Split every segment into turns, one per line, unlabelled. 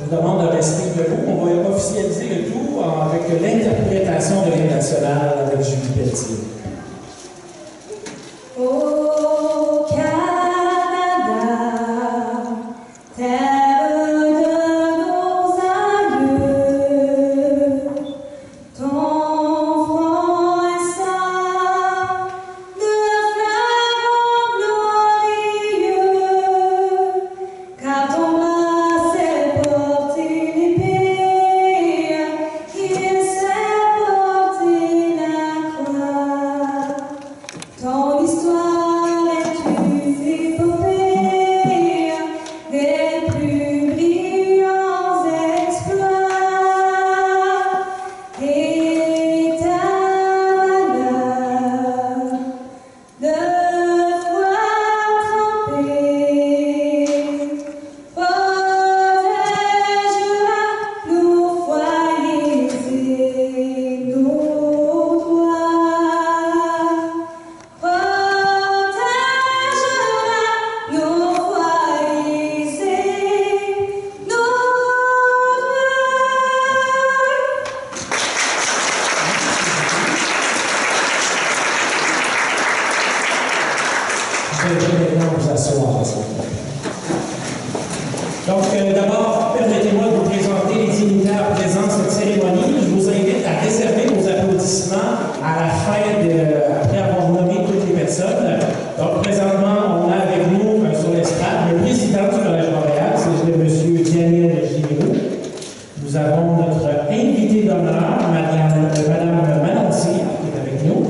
vous demande de rester debout. On va officialiser le tout avec l'interprétation de l'hymne national avec Julie Pelletier.
Au Canada, terre de nos aïeux, ton front est sang de fleuve glorieux, car ton bras s'est porté l'épée, il s'est porté la croix. Ton histoire est une épopée des plus brillants exploits et ta valeur de foi trempée protégera nos foyers et nos droits. Protégera nos foyers et nos
Je vais maintenant vous asseoir. Donc, d'abord, permettez-moi de vous présenter les dignitaires présents à cette cérémonie. Je vous invite à réserver vos applaudissements à la fin, après avoir nommé toutes les personnes. Donc, présentement, on a avec nous sur l'estrade le président du Collège Montréal, c'est M. Daniel Giroux. Nous avons notre invité d'honneur, Madame Manon Cyr, qui est avec nous.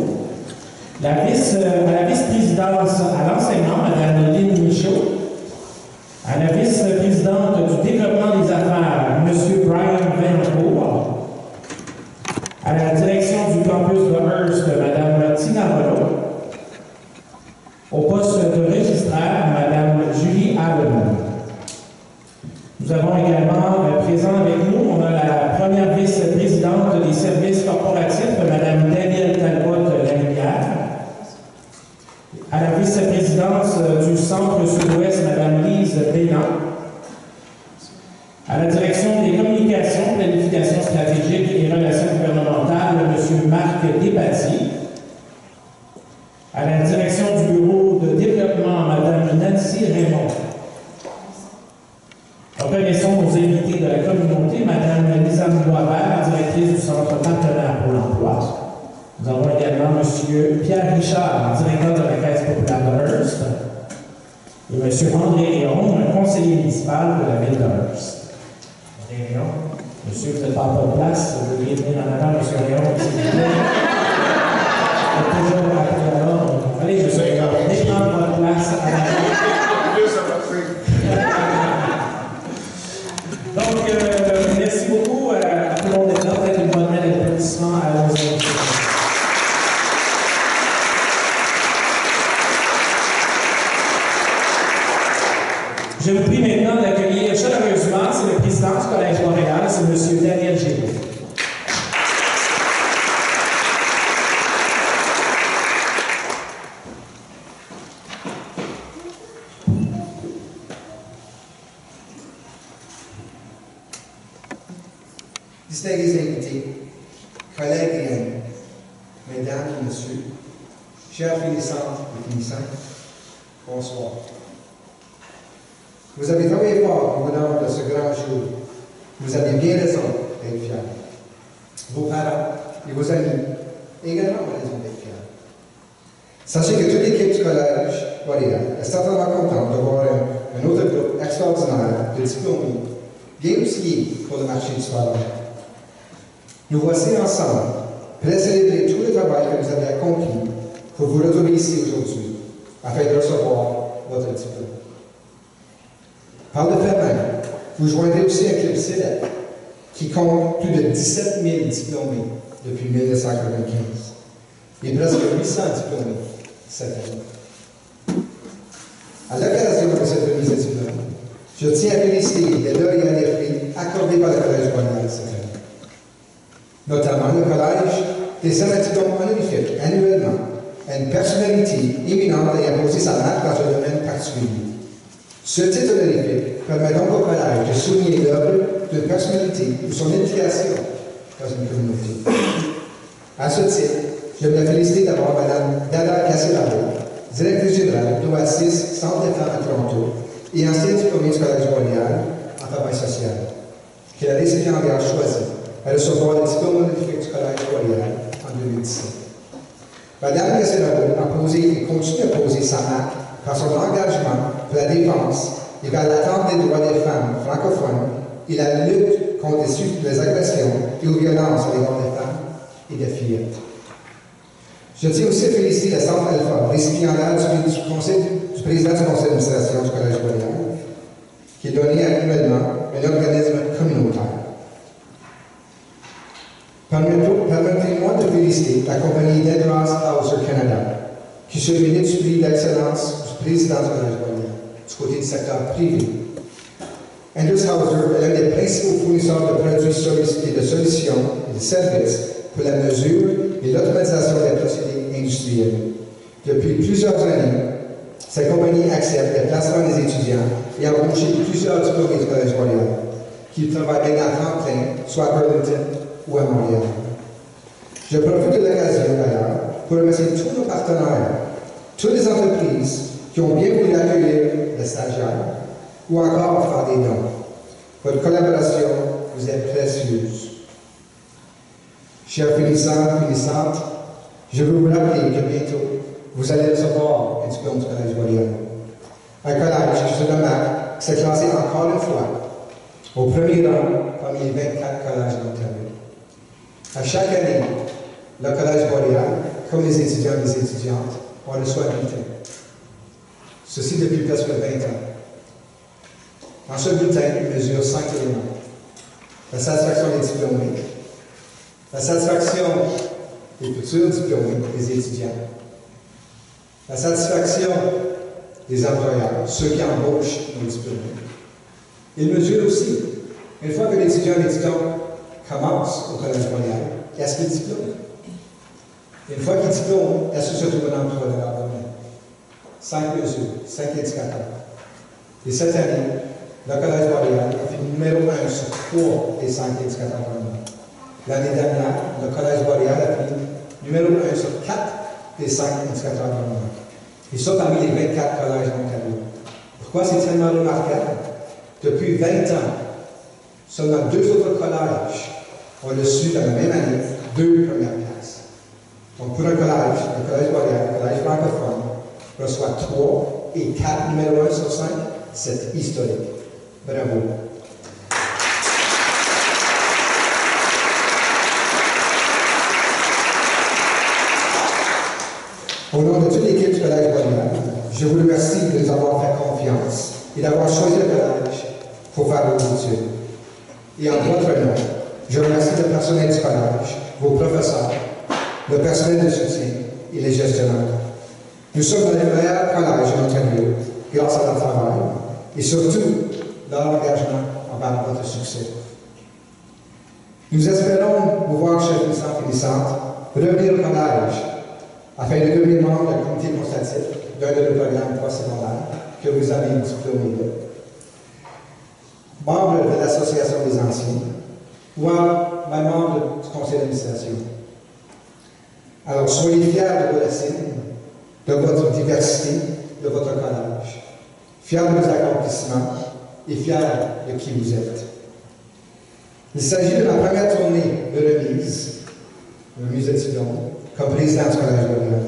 À la vice-présidence à l'enseignement, Mme Lynn Michaud. À la vice-présidente du développement des affaires, M. Brian Vancourt. À la direction du campus de Hearst, Mme Tina Rollo. Au poste de registraire, Mme Julie Allen. Nous avons également présent avec nous, on a la première vice-présidente des services corporatifs, Mme Danielle Talbot-Lanière. À la vice-présidence du Centre Sud-Ouest, Mme Lise Bélan. À la direction des communications, planification stratégique et relations gouvernementales, M. Marc Despatie. À la direction du bureau de développement, Mme Nancy Raymond. Reconnaissons nos invités de la communauté, Mme Lisanne Boisvert, directrice du Centre partenaire pour l'emploi. Nous avons également M. Pierre Richard, directeur de la Caisse populaire de Hearst, et M. André Réon, conseiller municipal de la ville de Hearst. André Réon, monsieur, vous n'êtes pas à votre place, vous devriez venir en avant, M. Réon, s'il vous plaît. Toujours après l'ordre. Allez, je suis allez prendre votre place à la Donc, merci beaucoup à tout le monde d'être là. Peut-être une bonne main d'applaudissements à nos invités. Je vous prie maintenant d'accueillir chaleureusement, c'est le président du Collège Montréal, c'est M. Daniel Giroux.
Distingués invités, collègues et amis, mesdames et messieurs, chers finissantes et finissants, bonsoir. Vous avez travaillé fort en venant de ce grand jour. Vous avez bien raison d'être fiers. Vos parents et vos amis également ont raison d'être fiers. Sachez que toute l'équipe du Collège Montréal est certainement contente de voir un autre groupe extraordinaire de diplômés bien outillés pour le marché du travail. Nous voici ensemble, prêts à célébrer tout le travail que vous avez accompli pour vous retrouver ici aujourd'hui, afin de recevoir votre diplôme. Par le fait même, vous joindrez aussi un club célèbre qui compte plus de 17 000 diplômés depuis 1995 et presque 800 diplômés cette année. À l'occasion de cette remise de diplôme, je tiens à féliciter les lauréats des prix accordés par le Collège Montréal cette année. Notamment le Collège décerne un diplôme honorifique annuellement à une personnalité éminente ayant posé sa marque dans un domaine particulier. Ce titre honorifique permet donc au Collège de souligner l'œuvre d'une personnalité ou son implication dans une communauté. À ce titre, je voudrais féliciter d'abord Mme Dada Cassilaro, directrice générale d'OASIS Centre des femmes à Toronto et ancienne diplômée du Collège Montréal en travail social, qui a décidé engagé choisi à recevoir le diplôme honorifique du Collège Montréal en 2017. Mme Cassilaro a posé et continue à poser sa marque par son engagement pour la défense et vers l'attente des droits des femmes francophones et la lutte contre les agressions et aux violences à l'égard des femmes et des fillettes. Je tiens aussi à féliciter le Centre Alpha, récipiendaire du président du conseil d'administration du Collège Montréal, qui est donné annuellement un organisme communautaire. Permettez-moi de féliciter la compagnie Dedras Hauser Canada, qui se mérite du prix d'excellence du président du Collège Montréal, du côté du secteur privé. Enders-Hauser est l'un des principaux fournisseurs de produits et de solutions et de services pour la mesure et l'automatisation des procédés industriels. Depuis plusieurs années, cette compagnie accepte les placements des étudiants et a embauché plusieurs diplômés du Collège Montréal, qui travaillent à temps plein, soit à Burlington ou à Montréal. Je profite de l'occasion d'ailleurs pour remercier tous nos partenaires, toutes les entreprises qui ont bien voulu accueillir les stagiaires ou encore faire des dons. Votre collaboration vous est précieuse. Chers finissantes, je veux vous rappeler que bientôt, vous allez recevoir un diplôme du Collège Montréal. Un collège qui se remarque s'est classé encore une fois au premier rang parmi les 24 collèges de l'Ontario. À chaque année, le Collège Montréal, comme les étudiants et les étudiantes, on reçoit un bulletin. Ceci depuis presque 20 ans. Dans ce bulletin, il mesure 5 éléments. La satisfaction des diplômés, la satisfaction des futurs diplômés, des étudiants, la satisfaction des employeurs, ceux qui embauchent nos diplômés. Il mesure aussi, une fois que l'étudiant et l'étudiante commencent au Collège Montréal, est-ce qu'il diplôme? Une fois qu'il diplôme, est-ce que se trouve un emploi de leur domaine? 5 mesures, 5 indicateurs. Et cette année, le Collège Montréal a fait numéro 1 sur 3 des 5 indicateurs de l'année. L'année dernière, le Collège Montréal a fait numéro 1 sur 4 des 5 indicateurs de l'année. Et ça parmi les 24 collèges d'Ontario. Pourquoi c'est tellement remarquable? Depuis 20 ans, seulement 2 autres collèges ont reçu dans la même année 2 premières places. Donc pour un collège, le Collège Montréal, le Collège francophone, reçoit 3 et 4 numéro 1 sur 5, c'est historique. Bravo. Au nom de toute l'équipe du Collège Montréal, je vous remercie de nous avoir fait confiance et d'avoir choisi le collège pour faire vos études. Et en votre nom, je remercie le personnel du collège, vos professeurs, le personnel de soutien et les gestionnaires. Nous sommes dans les meilleurs collèges en Ontario grâce à leur travail et surtout leur engagement envers votre succès. Nous espérons vous voir, chers finissants et finissantes, revenir au collège afin de devenir membre du comité consultatif d'un de nos programmes postsecondaires que vous avez diplômé de. Membre de l'Association des anciens ou même membre du conseil d'administration. Alors, soyez fiers de vos racines, de votre diversité, de votre collège. Fiers de vos accomplissements et fiers de qui vous êtes. Il s'agit de ma première tournée de remise de diplôme, comme président du Collège Montréal.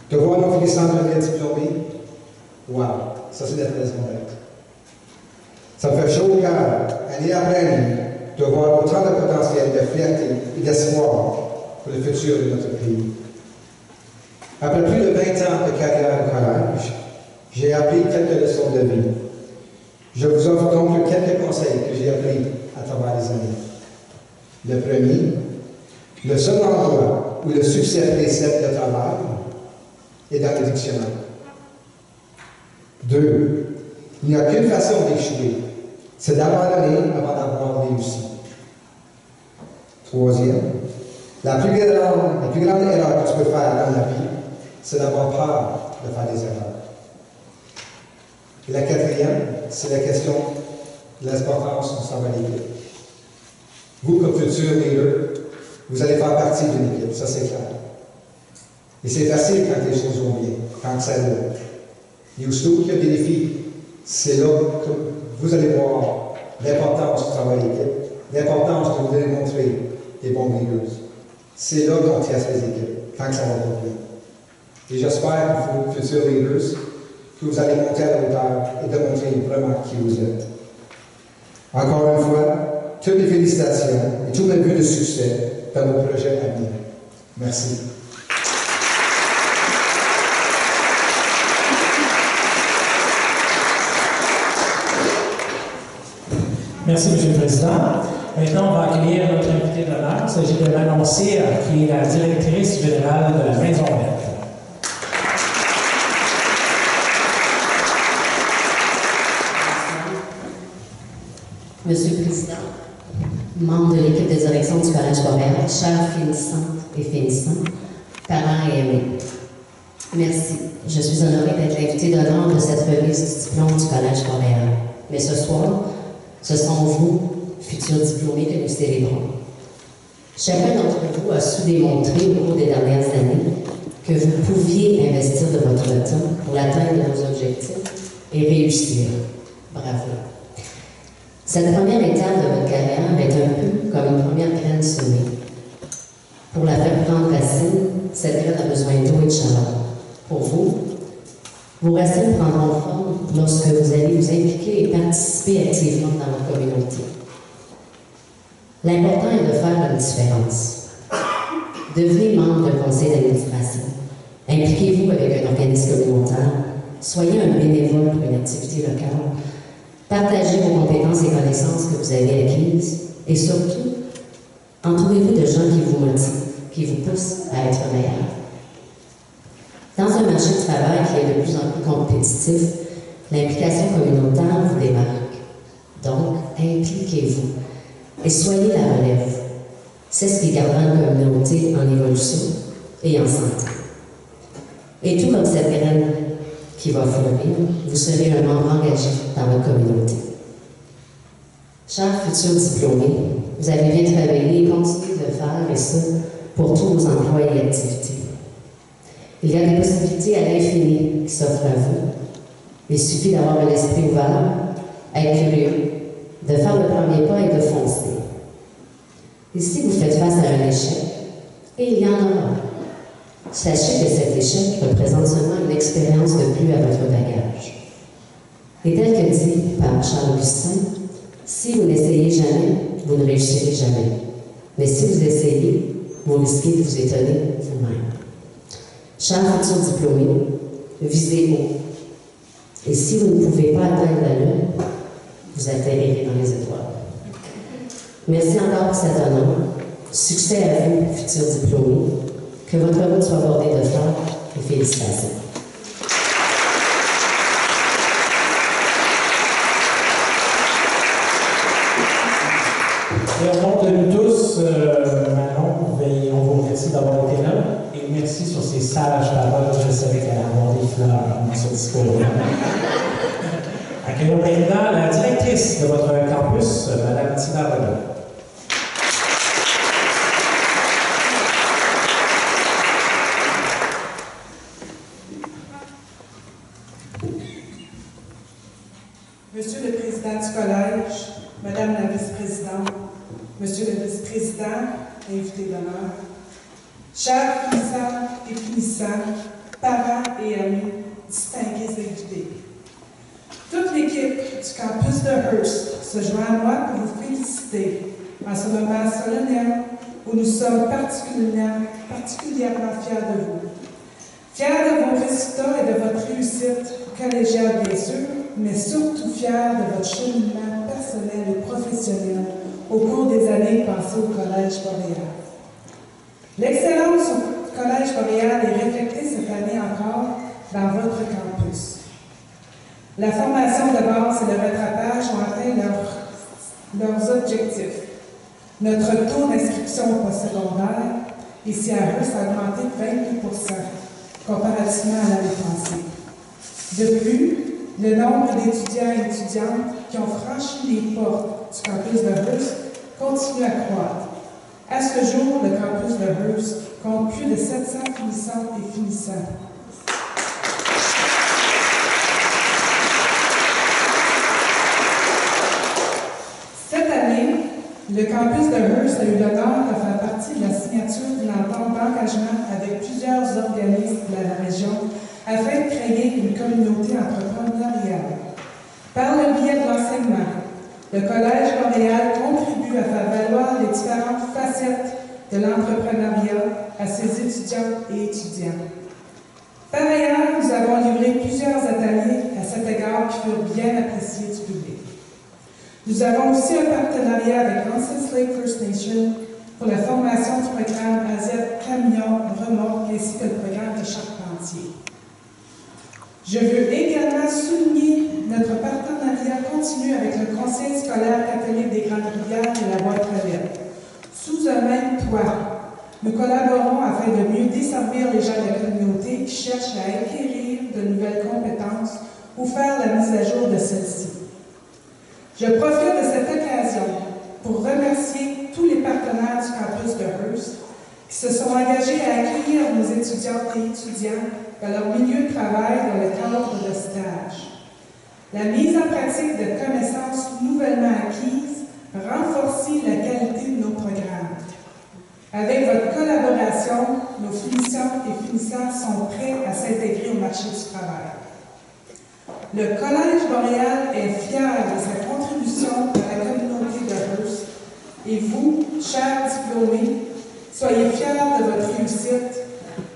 De voir nos finissants devenir diplômés, wow, ça c'est d'être raison d'être. Ça me fait chaud au cœur, année après année, de voir autant de potentiel, de fierté et d'espoir pour le futur de notre pays. Après plus de 20 ans de carrière au collège, j'ai appris quelques leçons de vie. Je vous offre donc quelques conseils que j'ai appris à travers les années. Le premier, le seul endroit où le succès précède le travail est dans le dictionnaire. 2. Il n'y a qu'une façon d'échouer, c'est d'abandonner avant d'avoir réussi. 3e, la plus grande erreur que tu peux faire dans la vie, c'est d'avoir peur de faire des erreurs. Et la 4e, c'est la question l'importance du travail d'équipe. Vous, comme futurs leaders, vous allez faire partie d'une équipe, ça c'est clair. Et c'est facile quand les choses vont bien, quand ça va. Et aussitôt qu'il y a des défis, c'est là que vous allez voir l'importance du travail d'équipe, l'importance de vous démontrer des bons leaders. C'est là qu'on teste les équipes, quand ça va pas bien. Et j'espère, vous, futurs leaders, que vous allez monter à la hauteur et démontrer vraiment qui vous êtes. Encore une fois, toutes mes félicitations et tous mes vœux de succès dans vos projets à venir. Merci.
Merci, M. le Président. Maintenant, on va accueillir notre invité d'honneur. Il s'agit de m'annoncer qui est la directrice générale de la Maison Verte.
Monsieur le Président, membres de l'équipe de direction du Collège Boréal, chers finissantes et finissants, parents et amis, merci. Je suis honorée d'être l'invité d'honneur de cette remise du diplôme du Collège Boréal. Mais ce soir, ce sont vous, futurs diplômés, que nous célébrons. Chacun d'entre vous a su démontrer au cours des dernières années que vous pouviez investir de votre temps pour l'atteinte de vos objectifs et réussir. Bravo. Cette première étape de votre carrière est un peu comme une première graine semée. Pour la faire prendre racine, cette graine a besoin d'eau et de chaleur. Pour vous, vos racines prendront forme lorsque vous allez vous impliquer et participer activement dans votre communauté. L'important est de faire une différence. Devenez membre d'un conseil d'administration. Impliquez-vous avec un organisme communautaire. Soyez un bénévole pour une activité locale. Partagez vos compétences et connaissances que vous avez acquises. Et surtout, entourez-vous de gens qui vous motivent, qui vous poussent à être meilleur. Dans un marché de travail qui est de plus en plus compétitif, l'implication communautaire vous démarque. Donc, impliquez-vous et soyez la relève. C'est ce qui gardera une communauté en évolution et en santé. Et tout comme cette graine qui va fleurir, vous serez un membre engagé dans votre communauté. Chers futurs diplômés, vous avez bien travaillé et continuez de le faire, et ça pour tous vos emplois et activités. Il y a des possibilités à l'infini qui s'offrent à vous. Il suffit d'avoir un esprit ouvert, être curieux, de faire le premier pas et de foncer. Et si vous faites face à un échec, et il y en aura, sachez que cet échec représente seulement une expérience de plus à votre bagage. Et tel que dit par Charles Augustin, si vous n'essayez jamais, vous ne réussirez jamais. Mais si vous essayez, vous risquez de vous étonner vous-même. Chers futurs diplômés, visez haut. Et si vous ne pouvez pas atteindre la lune, vous atterrirez dans les étoiles. Merci encore pour cet honneur. Succès à vous, futurs diplômés. Que votre route soit bordée de fleurs et félicitations.
Et au nom de nous tous, Manon, on vous remercie d'avoir été là et merci sur ces sages paroles. Je savais qu'elle allait avoir des fleurs dans ce discours-là. Accueillons maintenant la directrice de votre campus, Mme Tina Renaud.
Monsieur le Président du Collège, Madame la Vice-Présidente, Monsieur le Vice-Président, invité d'honneur, chers finissants et finissants, parents et amis, distingués invités. Toute l'équipe du campus de Hearst se joint à moi pour vous féliciter en ce moment solennel où nous sommes particulièrement fiers de vous. Fiers de vos résultats et de votre réussite collégiale, bien sûr, mais surtout fiers de votre cheminement personnel et professionnel au cours des années passées au Collège Boréal. L'excellence au Collège Boréal est reflétée cette année encore dans votre campus. La formation de base et le rattrapage ont atteint leurs objectifs. Notre taux d'inscription au postsecondaire, ici à Hearst, a augmenté de 28% comparativement à l'année passée. De plus, le nombre d'étudiants et étudiantes qui ont franchi les portes du campus de Hearst continuent à croître. À ce jour, le campus de Hearst compte plus de 700 finissantes et finissants. Cette année, le campus de Hearst a eu l'honneur de faire partie de la signature d'une entente d'engagement avec plusieurs organismes de la région afin de créer une communauté entrepreneuriale. Par le biais de l'enseignement, le Collège Montréal contribue à faire valoir les différentes facettes de l'entrepreneuriat à ses étudiants et étudiants. Par ailleurs, nous avons livré plusieurs ateliers à cet égard qui furent bien appréciés du public. Nous avons aussi un partenariat avec Ansons Lake First Nation pour la formation du programme AZ Camion Remorque ainsi que le programme de charpentier. Je veux également souligner notre partenariat continu avec le Conseil scolaire catholique des Grandes-Rivières et la boîte relève. Sous un même toit, nous collaborons afin de mieux desservir les gens de la communauté qui cherchent à acquérir de nouvelles compétences ou faire la mise à jour de celles-ci. Je profite de cette occasion pour remercier tous les partenaires du campus de Hearst qui se sont engagés à accueillir nos étudiantes et étudiants dans leur milieu de travail dans le cadre de stage. La mise en pratique de connaissances nouvellement acquises renforce la qualité de nos programmes. Avec votre collaboration, nos finissantes et finissants sont prêts à s'intégrer au marché du travail. Le Collège Montréal est fier de sa contribution à la communauté de Hearst et vous, chers diplômés, soyez fiers de votre réussite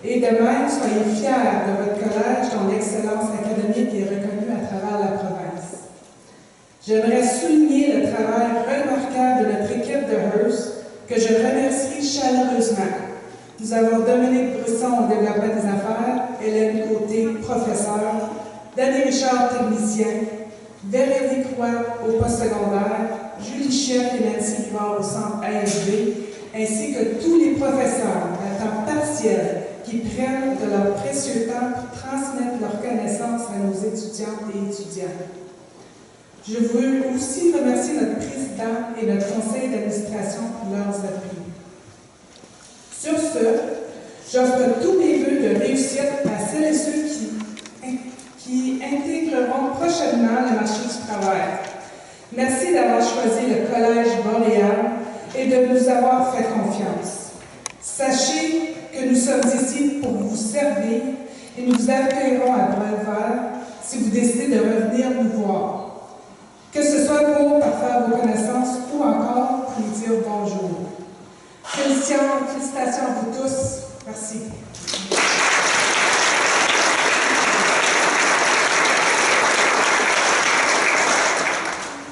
et de même soyez fiers de votre collège dont l'excellence académique est reconnue à travers la province. J'aimerais souligner le travail remarquable de notre équipe de Hearst que je remercie chaleureusement. Nous avons Dominique Brisson au développement des affaires, Hélène Côté, professeur, Danny Richard, technicien, Véronique Roy au postsecondaire, Julie Chef et Nancy Rivard au centre ASB, ainsi que tous les professeurs à temps partiel qui prennent de leur précieux temps pour transmettre leurs connaissances à nos étudiantes et étudiants. Je veux aussi remercier notre président et notre conseil d'administration pour leurs appuis. Sur ce, j'offre tous mes vœux de réussite à celles et ceux qui intégreront prochainement le marché du travail. Merci d'avoir choisi le Collège Montréal et de nous avoir fait confiance. Sachez que nous sommes ici pour vous servir et nous vous accueillerons à bras ouverts si vous décidez de revenir nous voir. Que ce soit pour parfaire vos connaissances ou encore pour nous dire bonjour. Félicitations à vous tous. Merci.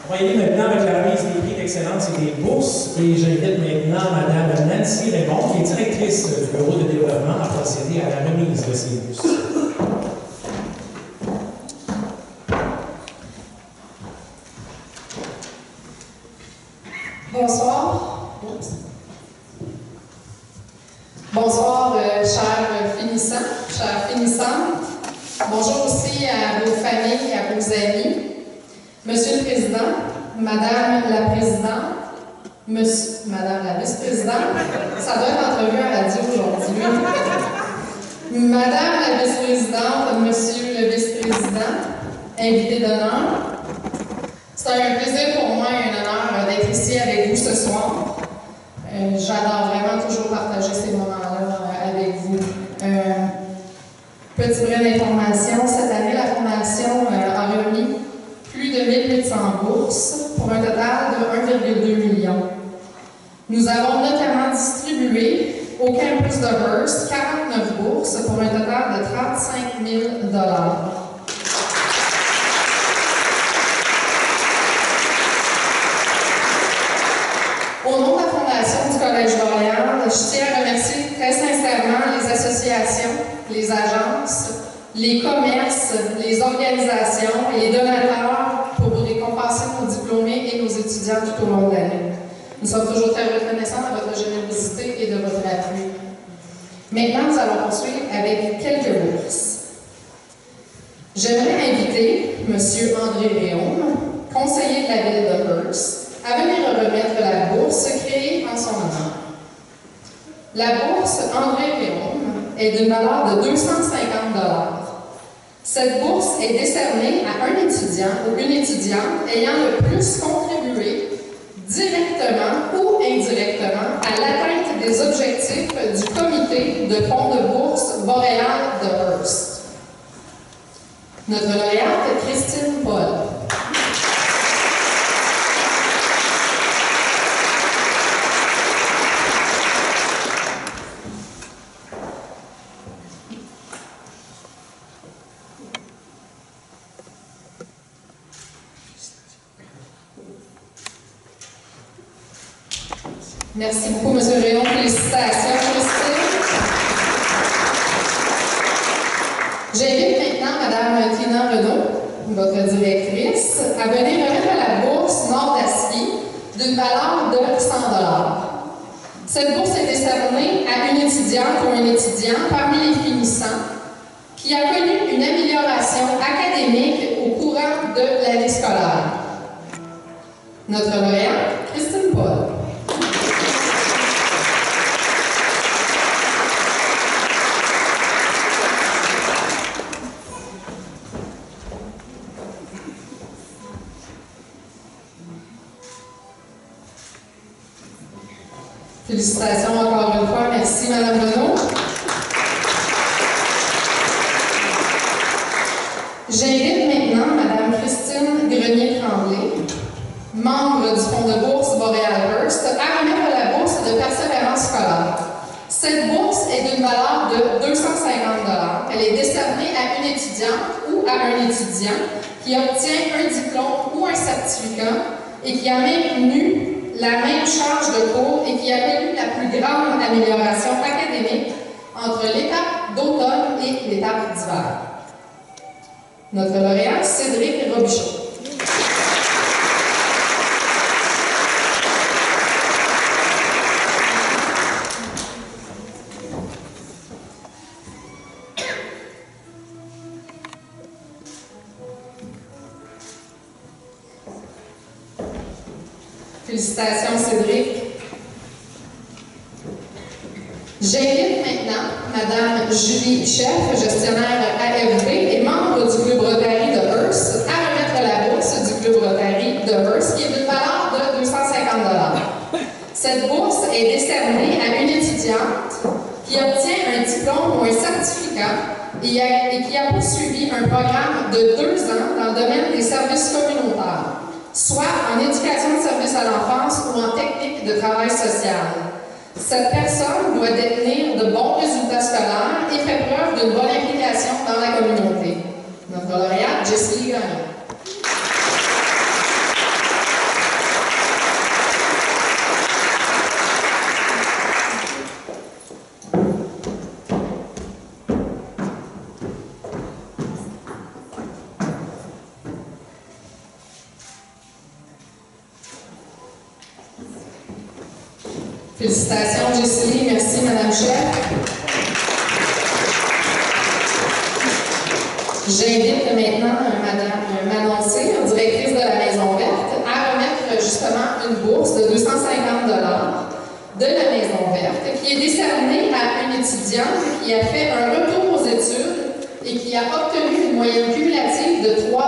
On va y aller maintenant avec la remise des prix d'excellence et des bourses. Et j'invite maintenant Mme Nancy Raymond, qui est directrice du Bureau de développement, à procéder à la remise de ces bourses.
Bonsoir. Bonsoir, chers finissants, chères finissantes. Bonjour aussi à vos familles, à vos amis. Monsieur le Président, Madame la Présidente, Madame la Vice-Présidente, ça doit être entrevue à la radio aujourd'hui. Madame la Vice-Présidente, Monsieur le Vice-Président, invité d'honneur, c'est un plaisir pour moi et un honneur d'être ici avec vous ce soir. J'adore vraiment toujours partager ces moments-là avec vous. Petit brin d'information, cette année, la Fondation a remis plus de 1800 bourses pour un total de 1,2 million. Nous avons notamment distribué au campus de Hearst 49 bourses pour un total de 35 000 $. Au nom de la Fondation du Collège Montréal, je tiens à remercier très sincèrement les associations, les agences, les commerces, les organisations et les donateurs pour récompenser nos diplômés et nos étudiants tout au long de l'année. Nous sommes toujours très reconnaissants de votre générosité et de votre appui. Maintenant, nous allons poursuivre avec quelques bourses. J'aimerais inviter M. André Réaume, conseiller de la ville de Hearst, à venir remettre la bourse créée en son honneur. La bourse André Péron est d'une valeur de 250 $. Cette bourse est décernée à un étudiant ou une étudiante ayant le plus contribué directement ou indirectement à l'atteinte des objectifs du comité de fonds de bourse boréal de Hearst. Notre lauréate, Christine Paul. Merci beaucoup, M. Réon. Félicitations, Christine. J'invite maintenant Mme Tina Renaud, votre directrice, à venir remettre la bourse Nord d'Acier d'une valeur de 100 $. Cette bourse est décernée à une étudiante ou un étudiant parmi les finissants qui a connu une amélioration académique au courant de l'année scolaire. Notre lauréate, Christine Paul. Félicitations encore une fois. Merci, Mme Renaud. J'invite maintenant Mme Christine Grenier-Tremblay, membre du Fonds de bourse Boréal Hearst, à remettre la bourse de persévérance scolaire. Cette bourse est d'une valeur de 250 $. Elle est décernée à une étudiante ou à un étudiant qui obtient un diplôme ou un certificat et qui a maintenu la même charge de cours et qui a connu la plus grande amélioration académique entre l'étape d'automne et l'étape d'hiver. Notre lauréat, Cédric Robichaud. Félicitations, Cédric. J'invite maintenant Mme Julie Chef, gestionnaire AFD et membre du Club Rotary de Hearst, à remettre la bourse du Club Rotary de Hearst, qui est d'une valeur de 250 $. Cette bourse est décernée à une étudiante qui obtient un diplôme ou un certificat et qui a poursuivi un programme de 2 ans dans le domaine des services communautaires, soit en éducation de service à l'enfance ou en technique de travail social. Cette personne doit détenir de bons résultats scolaires et fait preuve d'une bonne implication dans la communauté. Notre lauréate, Jessie Gagnon. Félicitations, Jessie. Merci, Mme Chef. J'invite maintenant Mme Manon-Cyr, directrice de la Maison Verte, à remettre justement une bourse de 250 $ de la Maison Verte, qui est décernée à une étudiante qui a fait un retour aux études et qui a obtenu une moyenne cumulative de 3,0.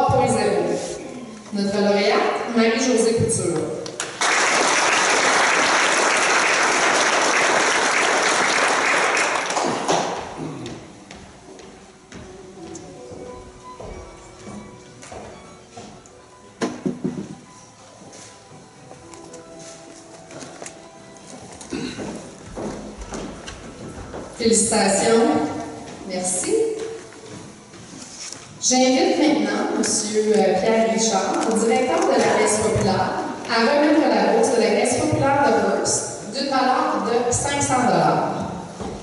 Notre lauréate, Marie-Josée Couture. Félicitations. Merci. J'invite maintenant M. Pierre Richard, directeur de la Caisse populaire, à remettre la bourse de la Caisse populaire de Hearst d'une valeur de 500 $.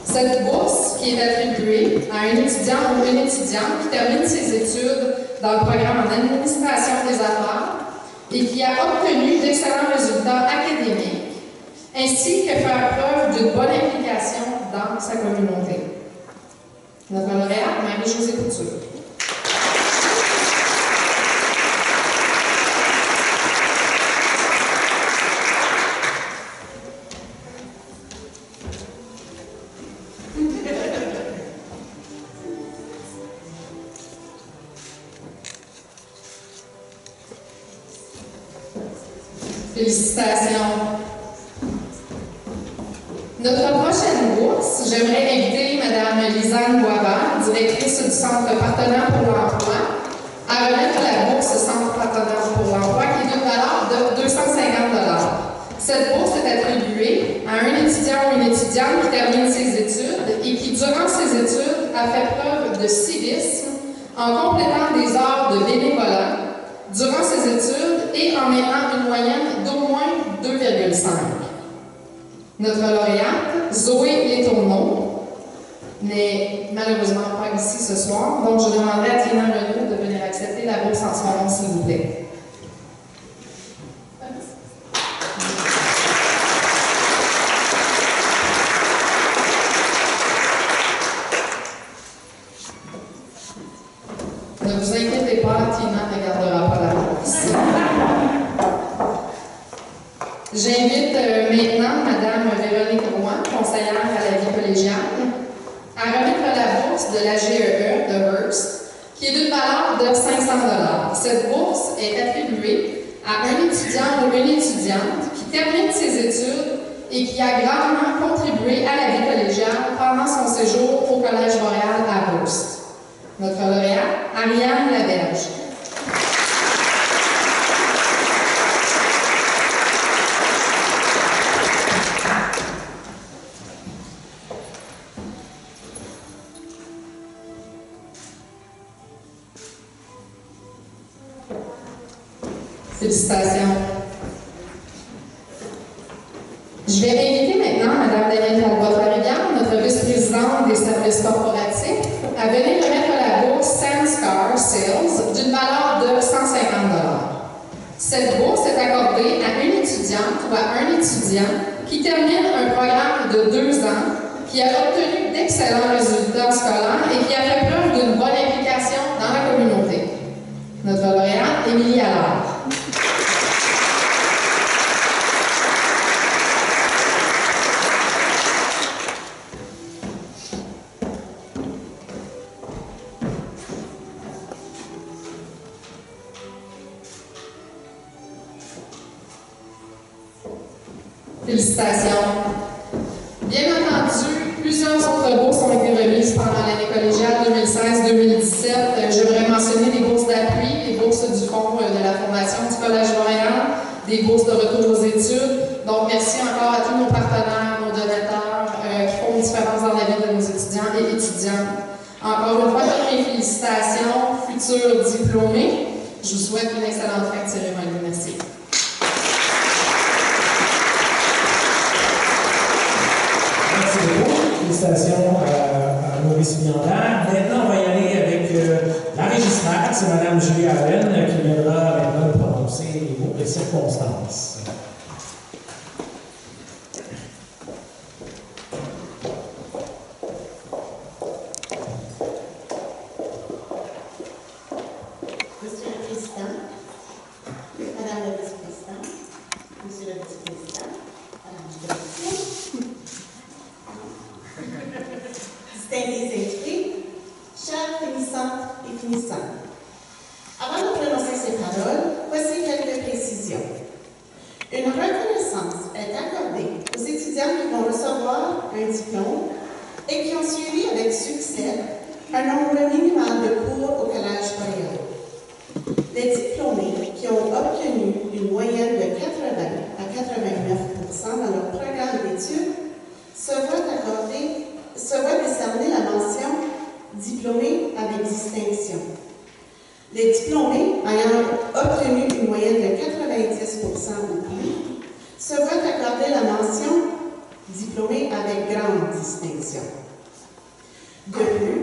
Cette bourse, qui est attribuée à un étudiant ou une étudiante qui termine ses études dans le programme en administration des affaires et qui a obtenu d'excellents résultats académiques, ainsi que faire preuve d'une bonne implication dans sa communauté. Notre lauréate, Marie-Josée Couture. Félicitations. Notre prochaine bourse, j'aimerais inviter Mme Lisanne Boisvert, directrice du Centre partenaire pour l'emploi, à remettre la bourse Centre partenaire pour l'emploi qui est d'une valeur de 250 $. Cette bourse est attribuée à un étudiant ou une étudiante qui termine ses études et qui, durant ses études, a fait preuve de civisme en complétant des heures de bénévolat durant ses études et en ayant une moyenne d'au moins 2,5. Notre lauréate, Zoé Letourneau, n'est malheureusement pas ici ce soir, donc je demanderai à Tina Renaud de venir accepter la bourse en son nom, s'il vous plaît. Ne vous inquiétez pas, Tina ne gardera pas la bourse. J'invite maintenant Mme Véronique Roy, conseillère à la vie collégiale, à remettre la bourse de la GEE de Hearst, qui est d'une valeur de 500 $. Cette bourse est attribuée à un étudiant ou une étudiante qui termine ses études et qui a grandement contribué à la vie collégiale pendant son séjour au Collège Boréal à Hearst. Notre lauréate, Ariane Laberge. Félicitations. Je vais inviter maintenant Mme Danielle Talbot-Larivière, notre vice-présidente des services corporatifs, à venir remettre la bourse Sandscar Sales d'une valeur de 150 $. Cette bourse est accordée à une étudiante ou à un étudiant qui termine un programme de 2 ans, qui a obtenu d'excellents résultats scolaires et qui a fait preuve d'une bonne implication dans la communauté. Notre lauréate, Émilie Allard. Félicitations. Bien entendu, plusieurs autres bourses ont été remises pendant l'année collégiale 2016-2017. J'aimerais mentionner des bourses d'appui, des bourses du Fonds de la formation du Collège Montréal, des bourses de retour aux études. Donc, merci encore à tous nos partenaires, nos donateurs qui font une différence dans la vie de nos étudiants et étudiantes. Encore une fois, toutes mes félicitations, futurs diplômés. Je vous souhaite une excellente fin de cérémonie. Merci.
Merci beaucoup. Félicitations à nos récipiendaires. Maintenant, on va y aller avec la registraire. C'est Mme Julie Allen qui viendra maintenant prononcer les mots de circonstances.
Monsieur le Président, Madame la Vice-Présidente, Monsieur le Vice-Président, Madame la Vice-Présidente, distingués invités, chers finissantes et finissants. Avant de prononcer ces paroles, voici quelques précisions. Une reconnaissance est accordée aux étudiants qui vont recevoir un diplôme et qui ont suivi avec succès un nombre minimal de cours au Collège Boréal. Les diplômés qui ont obtenu une moyenne de 80 à 89% dans leur programme d'études se voient décerner la mention « diplômé avec distinction ». Les diplômés ayant obtenu une moyenne de 90% ou plus se voient accorder la mention « diplômé avec grande distinction ». De plus,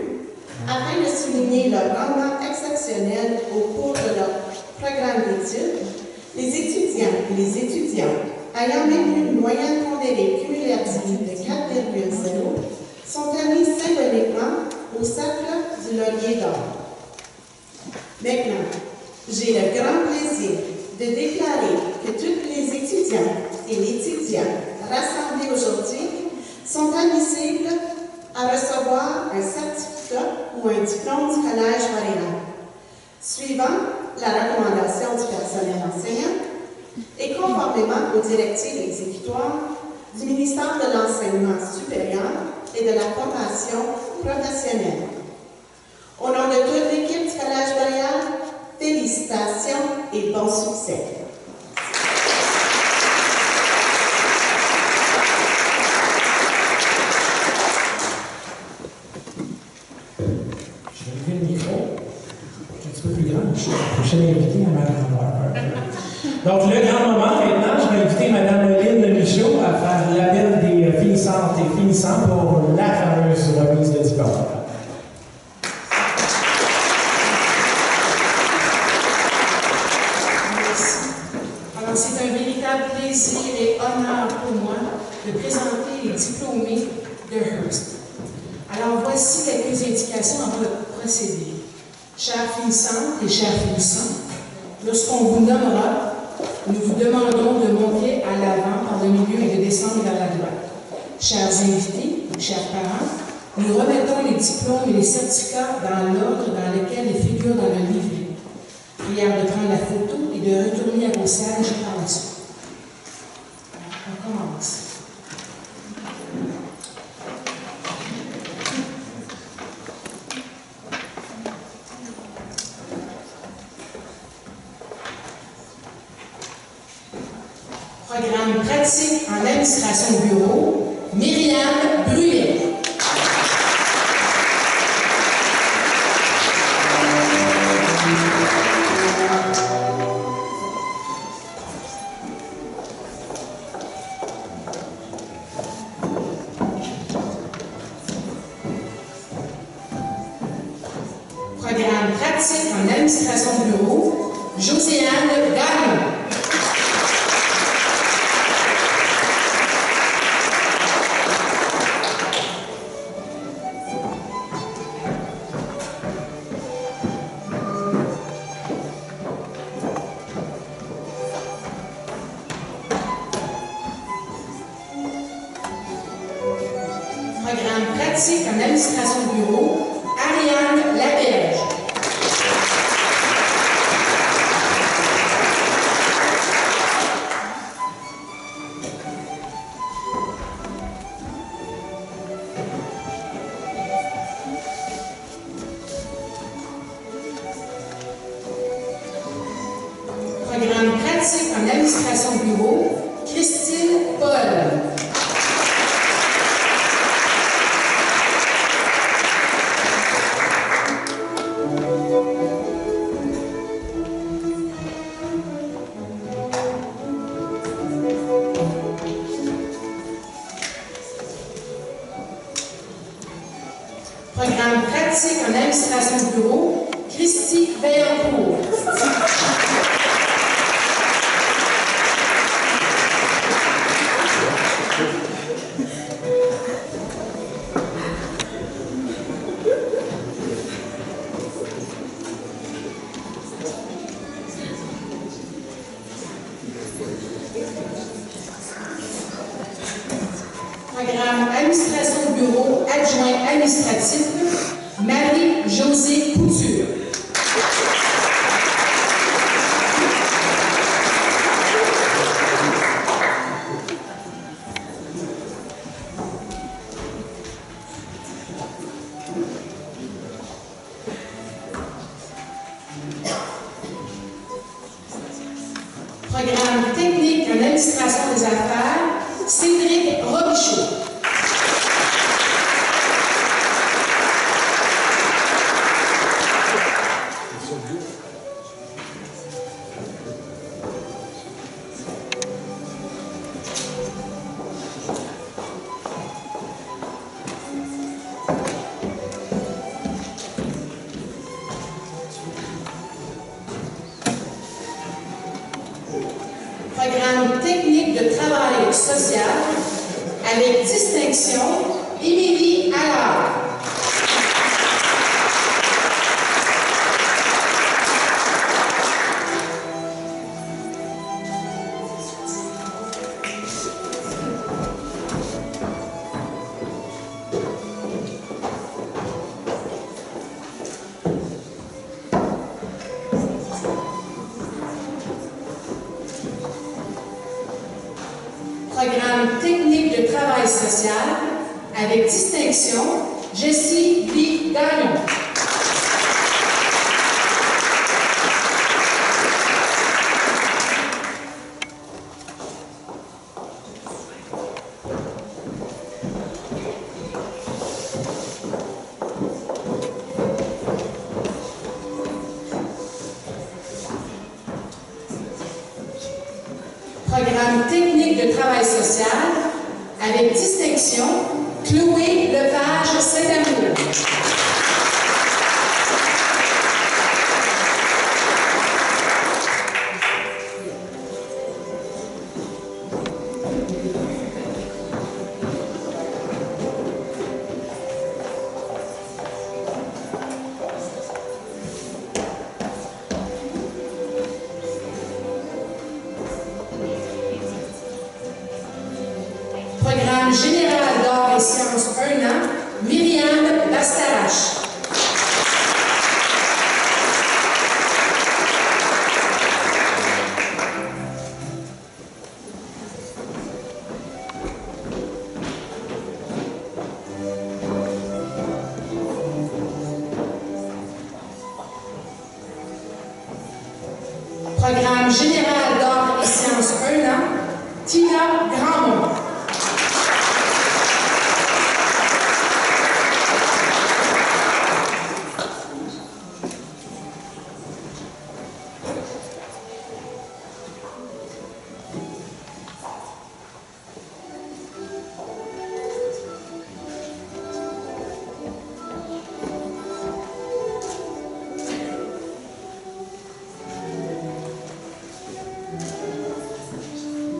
afin de souligner leur rendement exceptionnel au cours de leur programme d'études, les étudiants et les étudiantes ayant maintenu une moyenne pondérée cumulative de 4,0 sont admis symboliquement au cercle du laurier d'or. Maintenant, j'ai le grand plaisir de déclarer que tous les étudiants et l'étudiant rassemblés aujourd'hui sont admissibles à recevoir un certificat ou un diplôme du Collège Montréal. Suivant la recommandation du personnel enseignant, et conformément aux directives exécutoires du ministère de l'Enseignement supérieur et de la formation professionnelle. Au nom de toute l'équipe du Collège Boréal, félicitations et bon succès.
Je vais lever le micro. Je suis un petit peu plus grande. Je suis la prochaine invitée à ma grandeur. Donc, le grand moment, maintenant, je vais inviter Mme Lynn Michaud à faire l'appel des finissantes et finissants pour la fameuse remise de diplôme.
Merci. Alors, c'est un véritable plaisir et honneur pour moi de présenter les diplômés de Hearst. Alors, voici quelques indications avant de procéder. Chers finissantes et chers finissants, lorsqu'on vous nommera, nous vous demandons de monter à l'avant par le milieu et de descendre vers la droite. Chers invités, chers parents, nous remettons les diplômes et les certificats dans l'ordre dans lequel ils figurent dans le livret. Prière de prendre la photo et de retourner à vos sièges par la suite. On commence. Programme pratique en administration bureau, Myriam Bruyet. Programme pratique en administration bureau, Josiane Gagnon. Programme pratique en administration bureau, Ariane Laberge. Programme pratique en administration bureau, Christine Paul. Programme pratique en administration bureau, Christy Vaillancourt. Programme administration bureau, adjoint administratif, Marie-Josée Couture. Programme technique en administration des affaires, Cédric Robichaud. Programme technique de travail social avec distinction, Émilie Allard. Programme technique de travail social, avec distinction, Jessie Lee Gagnon. Programme technique de travail social, avec distinction, Chloé Lepage Saint-Amour. Programme général d'art et sciences 1 an, Myriam Bastarache. Programme général d'art et sciences 1 an, Tina Grandmont.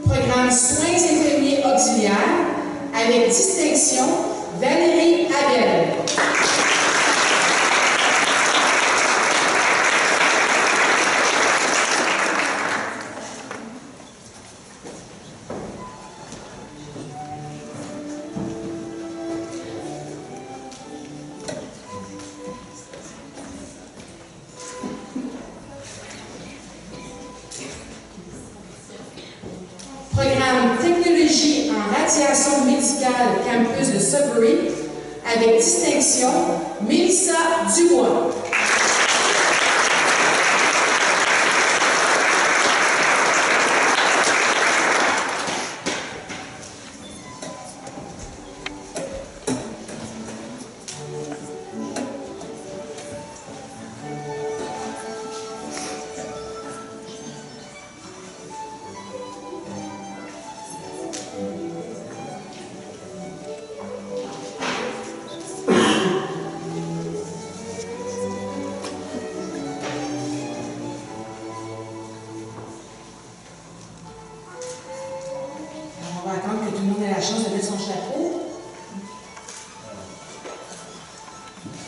Programme soins infirmiers auxiliaires, avec distinction, Valérie Abel. Programme technologie en radiation médicale campus de Sudbury, avec distinction, Mélissa Dubois. On va attendre que tout le monde ait la chance de mettre son chapeau.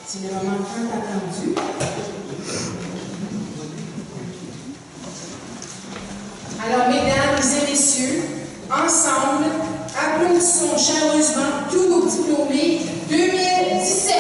C'est le moment tant attendu. Alors, mesdames et messieurs, ensemble, applaudissons chaleureusement tous nos diplômés 2017.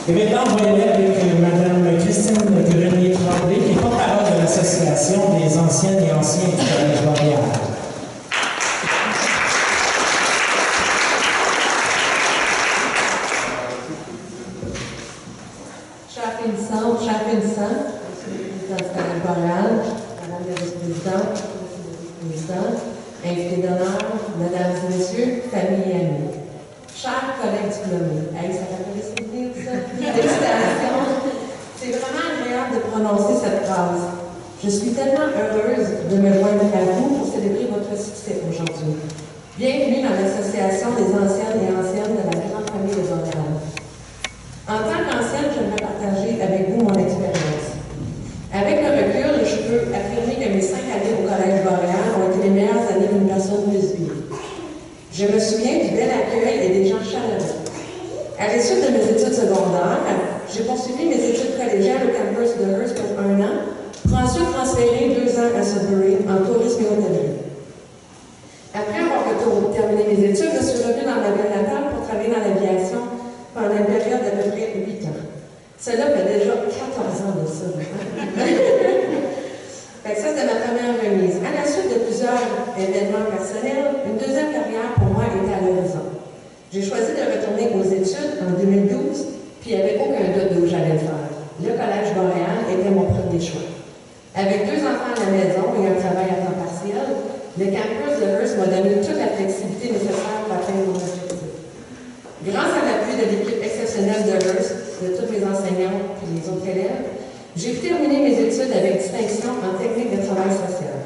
Et maintenant, on va y aller avec Mme Christine Grenier-Tremblay, qui est porte-parole de l'Association des anciennes et anciens du Collège Montréal.
Chers finissants, Monsieur le Président du Collège Montréal, Madame la Vice-Présidente, Monsieur le Président, invités d'honneur, Mesdames et Messieurs, famille et amis. Chers collègues diplômés, ça rappelle ce souvenirs, ça? Félicitations! C'est vraiment agréable de prononcer cette phrase. Je suis tellement heureuse de me joindre à vous pour célébrer votre succès aujourd'hui. Bienvenue dans l'Association des anciennes et anciennes de la grande famille de Montréal. En tant qu'ancienne, j'aimerais partager avec vous mon expérience. Avec le recul, je peux affirmer que mes 5 années au Collège Montréal ont été les meilleures années d'une personne de vie. Je me À l'issue de mes études secondaires, j'ai poursuivi mes études collégiales au campus de Hearst pour 1 an, pour ensuite transférer 2 ans à Sudbury en tourisme et hôtellerie. Après avoir terminé mes études, je suis revenue dans ma ville natale pour travailler dans l'aviation pendant une période d'à peu près 8 ans. Cela fait déjà 14 ans de ça. Fait que ça, c'était ma première remise. À la suite de plusieurs événements personnels, une deuxième carrière pour moi était à l'horizon. J'ai choisi de retourner aux études en 2012, puis il n'y avait aucun doute d'où j'allais le faire. Le Collège Boréal était mon premier choix. Avec 2 enfants à la maison et un travail à temps partiel, le campus de Hearst m'a donné toute la flexibilité nécessaire pour atteindre mon objectif. Grâce à l'appui de l'équipe exceptionnelle de Hearst, de tous les enseignants et les autres élèves, j'ai terminé mes études avec distinction en technique de travail social.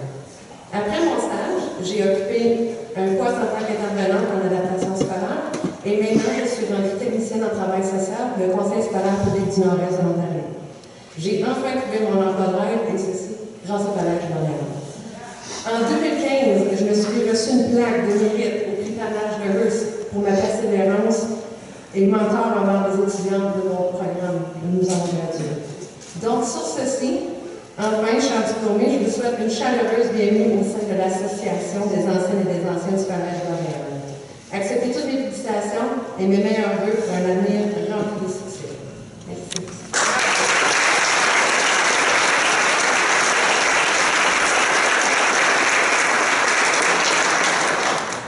Après mon stage, j'ai occupé un poste en tant qu'intervenante en adaptation scolaire et maintenant je suis rendue technicienne en travail social pour le Conseil scolaire public du Nord-Est de l'Ontario. J'ai enfin trouvé mon emploi de rêve et ceci grâce au Collège Boréal. En 2015, je me suis reçu une plaque de mérite au prix Panache de Hearst pour ma persévérance et mentor envers les étudiants de mon programme que nous avons gradué. Donc, sur ceci, enfin, chers diplômés, je vous souhaite une chaleureuse bienvenue au sein de l'Association des anciennes et des anciens du Collège Boréal. Acceptez toutes mes félicitations et mes meilleurs vœux pour un avenir rempli de succès. Merci.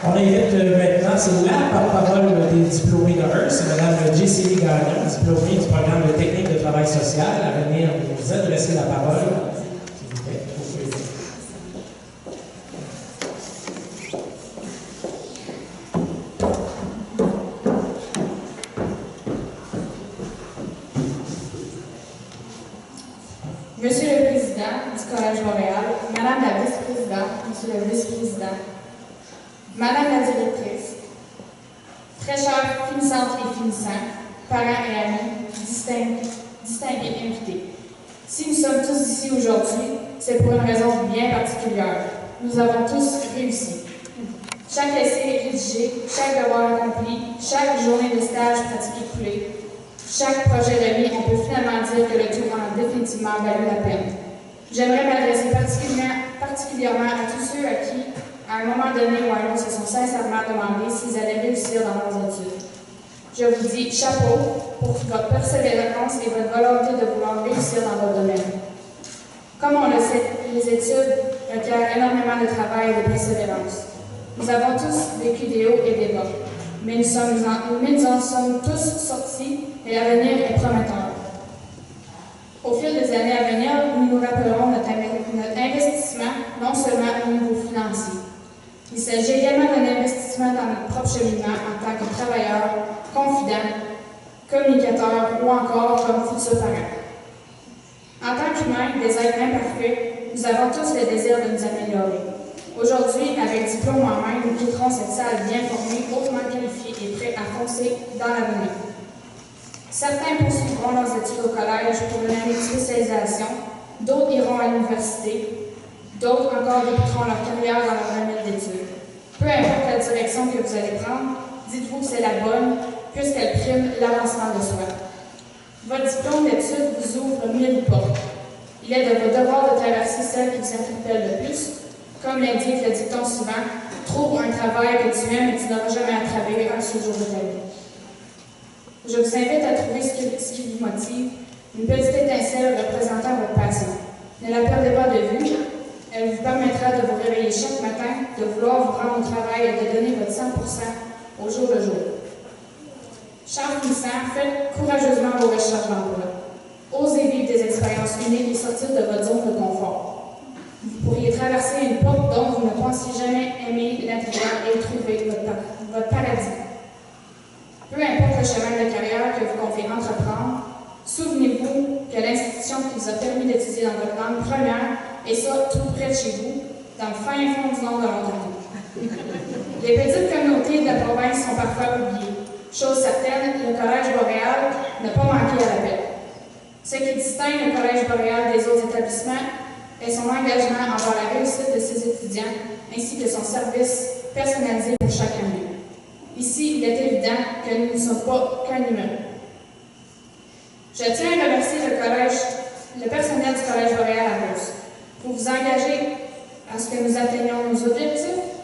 On invite maintenant, c'est la porte-parole des diplômés de Hearst, Mme J.C. Gagnon, diplômée du programme de technique de travail social, à venir vous adresser la parole. S'il vous plaît.
Monsieur le Président du Collège Boréal, Madame la Vice-Présidente, Monsieur le Vice-Président, Madame la Directrice, très chères finissantes et finissants, parents et amis, distingués invités. Si nous sommes tous ici aujourd'hui, c'est pour une raison bien particulière. Nous avons tous réussi. Chaque essai rédigé, chaque devoir accompli, chaque journée de stage pratiqué coulée, chaque projet remis, on peut finalement dire que le tout en a définitivement valu la peine. J'aimerais m'adresser particulièrement à tous ceux à qui, à un moment donné ou à un autre, se sont sincèrement demandé s'ils allaient réussir dans leurs études. Je vous dis chapeau pour votre persévérance et votre volonté de vouloir réussir dans votre domaine. Comme on le sait, les études requièrent énormément de travail et de persévérance. Nous avons tous vécu des hauts et des bas, mais nous en sommes tous sortis et l'avenir est prometteur. Au fil des années à venir, nous nous rappellerons notre investissement non seulement au niveau financier. Il s'agit également d'un investissement dans notre propre cheminement en tant que travailleur, confident, communicateur ou encore comme futur parent. En tant qu'humains, des êtres imparfaits, nous avons tous le désir de nous améliorer. Aujourd'hui, avec diplôme en main, nous quitterons cette salle bien formée, hautement qualifiée et prêts à foncer dans l'avenir. Certains poursuivront leurs études au collège pour une année de spécialisation, d'autres iront à l'université, d'autres encore débuteront leur carrière dans leur domaine d'études. Peu importe la direction que vous allez prendre, dites-vous que c'est la bonne, puisqu'elle prime l'avancement de soi. Votre diplôme d'études vous ouvre 1000 portes. Il est de votre devoir de traverser celle qui vous interpelle le plus. Comme l'indique le dicton suivant, trouve un travail que tu aimes et tu n'auras jamais à travailler un seul jour de ta vie. Je vous invite à trouver ce qui vous motive, une petite étincelle représentant votre passion. Ne la perdez pas de vue. Elle vous permettra de vous réveiller chaque matin, de vouloir vous rendre au travail et de donner votre 100% au jour le jour. Chers finissants, faites courageusement vos recherches d'emploi. Osez vivre des expériences uniques et sortir de votre zone de confort. Vous pourriez traverser une porte dont vous ne pensiez jamais aimer l'intérieur et trouver votre paradis. Peu importe le chemin de carrière que vous comptez entreprendre, souvenez-vous que l'institution qui vous a permis d'étudier dans votre langue première est ça tout près de chez vous, dans le fin fond du nord de l'Ontario. Les petites communautés de la province sont parfois oubliées. Chose certaine, le Collège Boréal n'a pas manqué à l'appel. Ce qui distingue le Collège Boréal des autres établissements est son engagement envers la réussite de ses étudiants ainsi que son service personnalisé pour chaque année. Ici, il est évident que nous ne sommes pas qu'un numéro. Je tiens à remercier le personnel du Collège Boréal à Beauce. Vous vous engagez à ce que nous atteignions nos objectifs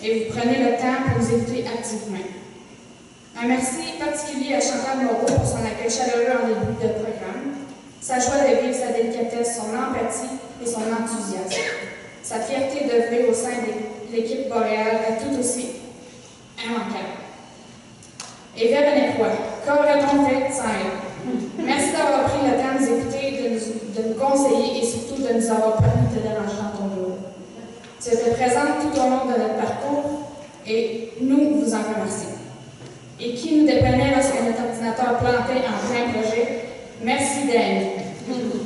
et vous prenez le temps pour nous écouter activement. Un merci particulier à Chantal Moreau pour son accueil chaleureux en début de programme, sa joie de vivre, sa délicatesse, son empathie et son enthousiasme. Sa fierté d'œuvrer au sein de l'équipe boréale est tout aussi immanquable. Et Véronique Roy, qu'aurait-on fait sans elle? Merci d'avoir pris le temps de nous écouter, de nous conseiller et surtout de nous avoir permis de te déranger dans ton bureau. Tu étais présente tout au long de notre parcours et nous vous en remercions. Et qui nous dépannait lorsque notre ordinateur plantait en plein projet? Merci Dani.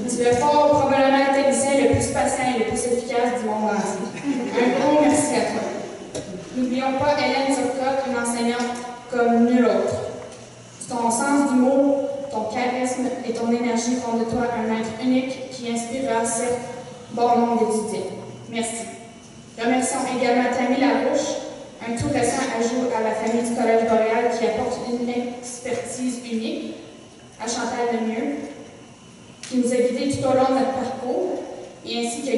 Tu es fort probablement le technicien le plus patient et le plus efficace du monde entier. Un gros merci à toi. N'oublions pas Hélène Turcotte, une enseignante comme nulle autre. Ton sens d'humour, ton charisme et ton énergie font de toi un être unique qui inspirera certes bon nombre d'étudiants. Merci. Remercions également Tammy Larouche, un tout récent ajout à la famille du Collège Boréal qui apporte une expertise unique, à Chantal Lemieux, qui nous a guidés tout au long de notre parcours, et ainsi que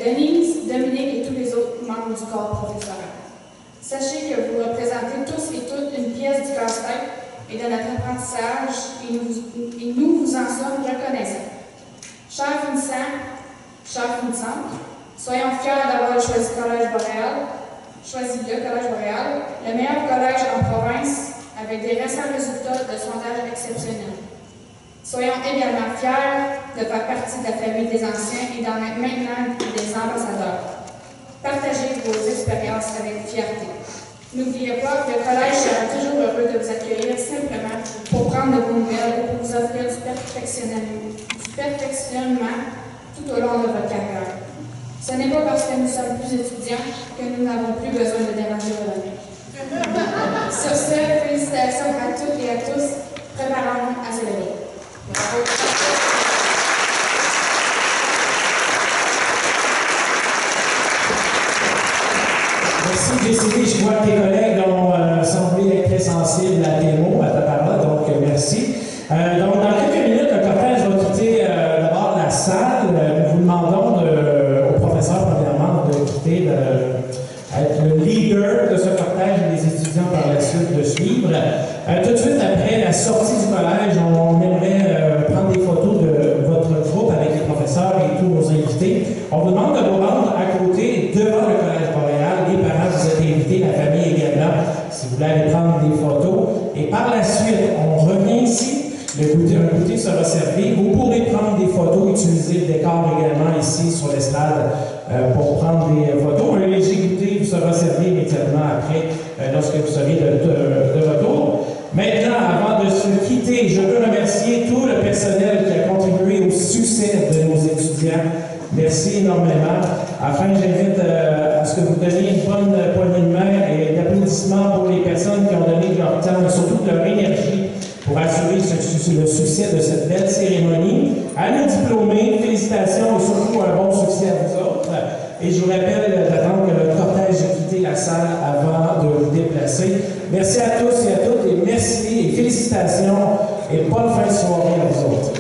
Denise, Dominique et tous les autres membres du corps professoral. Sachez que vous représentez tous et toutes une pièce du casse-tête et de notre apprentissage, et nous vous en sommes reconnaissants. Chers finissants, chers finissantes, soyons fiers d'avoir choisi le Collège Boréal, le meilleur collège en province, avec des récents résultats de sondage exceptionnels. Soyons également fiers de faire partie de la famille des anciens et d'en être maintenant des ambassadeurs. Partagez vos expériences avec fierté. N'oubliez pas que le collège sera toujours heureux de vous accueillir simplement pour prendre de vos nouvelles et pour vous offrir du perfectionnement tout au long de votre carrière. Ce n'est pas parce que nous sommes plus étudiants que nous n'avons plus besoin de déranger Véronique. Sur ce, félicitations à toutes et à tous. Préparons-nous à se lever. Bravo.
Merci, Jessie. Je vois que tes collègues ont semblé être très sensibles à tes mots, à ta parole, donc merci. Donc, dans quelques minutes, le cortège va quitter d'abord la salle. Nous vous demandons au professeur, premièrement, de quitter, être le leader de ce cortège et les étudiants par la suite de suivre. Tout de suite après la sortie du collège, on aimerait prendre des photos de votre groupe avec les professeurs et tous nos invités. On vous demande de vous rendre à côté, devant le Collège Boréal. Les parents, vous êtes invités, la famille également, si vous voulez aller prendre des photos. Et par la suite, on revient ici. Un goûter sera servi. Vous pourrez prendre des photos, utiliser le décor également ici sur l'estrade pour prendre des photos. Un léger goûter vous sera servi immédiatement après, lorsque vous serez de retour. Maintenant, avant de se quitter, je veux remercier tout le personnel qui a contribué au succès de nos étudiants. Merci énormément. Enfin, j'invite à ce que vous donniez une bonne poignée de main et d'applaudissements pour les personnes qui ont donné leur temps et surtout leur énergie pour assurer le succès de cette belle cérémonie. À nos diplômés, félicitations et surtout un bon succès à vous autres. Et je vous rappelle d'attendre que le cortège ait quitté la salle avant de vous déplacer. Merci à tous et à toutes et merci et félicitations et bonne fin de soirée à vous autres.